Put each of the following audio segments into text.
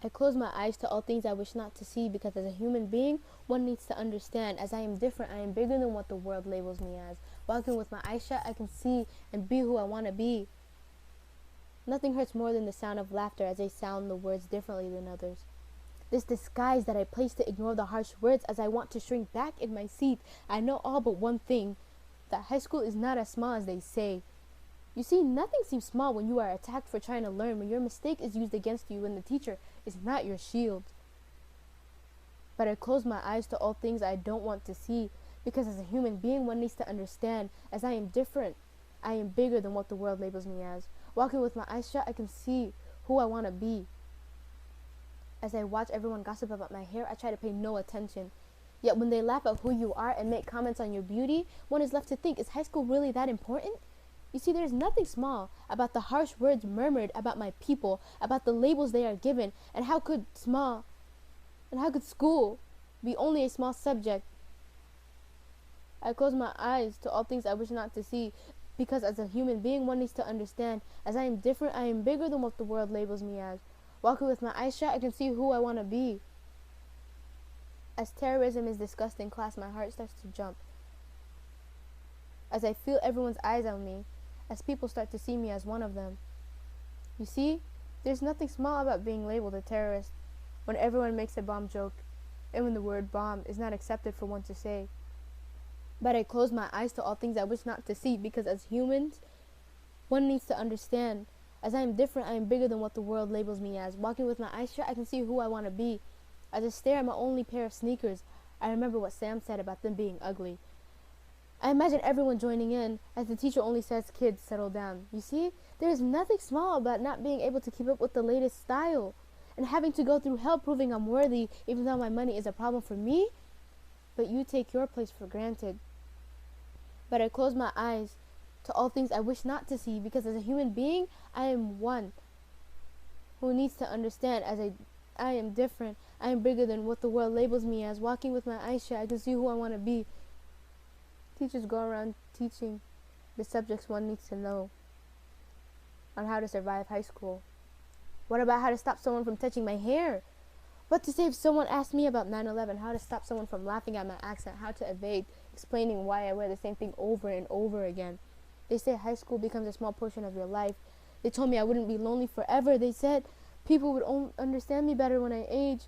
I close my eyes to all things I wish not to see because as a human being, one needs to understand. As I am different, I am bigger than what the world labels me as. Walking with my eyes shut, I can see and be who I want to be. Nothing hurts more than the sound of laughter as I sound the words differently than others. This disguise that I place to ignore the harsh words as I want to shrink back in my seat. I know all but one thing, that high school is not as small as they say. You see, nothing seems small when you are attacked for trying to learn, when your mistake is used against you, when the teacher is not your shield. But I close my eyes to all things I don't want to see, because as a human being, one needs to understand. As I am different, I am bigger than what the world labels me as. Walking with my eyes shut, I can see who I want to be. As I watch everyone gossip about my hair, I try to pay no attention. Yet when they laugh at who you are and make comments on your beauty, one is left to think, is high school really that important? You see, there is nothing small about the harsh words murmured about my people, about the labels they are given, and how could school be only a small subject? I close my eyes to all things I wish not to see, because as a human being, one needs to understand. As I am different, I am bigger than what the world labels me as. Walking with my eyes shut, I can see who I want to be. As terrorism is discussed in class, my heart starts to jump. As I feel everyone's eyes on me, as people start to see me as one of them. You see, there's nothing small about being labeled a terrorist when everyone makes a bomb joke, and when the word bomb is not accepted for one to say. But I close my eyes to all things I wish not to see, because as humans, one needs to understand. As I am different, I am bigger than what the world labels me as. Walking with my eyes shut, I can see who I want to be. As I stare at my only pair of sneakers, I remember what Sam said about them being ugly. I imagine everyone joining in, as the teacher only says, "Kids, settle down." You see, there is nothing small about not being able to keep up with the latest style, and having to go through hell proving I'm worthy, even though my money is a problem for me. But you take your place for granted. But I close my eyes to all things I wish not to see, because as a human being, I am one who needs to understand. As I am different, I am bigger than what the world labels me as. Walking with my eyes shut, I can see who I want to be. Teachers go around teaching the subjects one needs to know on how to survive high school. What about how to stop someone from touching my hair? What to say if someone asked me about 9/11? How to stop someone from laughing at my accent? How to evade explaining why I wear the same thing over and over again? They say high school becomes a small portion of your life. They told me I wouldn't be lonely forever. They said people would understand me better when I age.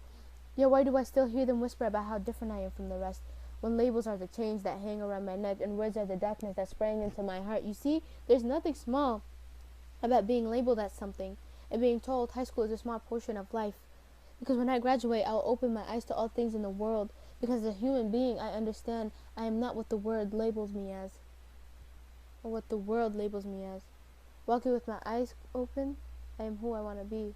Yet why do I still hear them whisper about how different I am from the rest, when labels are the chains that hang around my neck and words are the darkness that sprang into my heart? You see, there's nothing small about being labeled as something and being told high school is a small portion of life. Because when I graduate, I'll open my eyes to all things in the world, because as a human being, I understand I am not what the world labels me as, or what the world labels me as. Walking with my eyes open, I am who I want to be.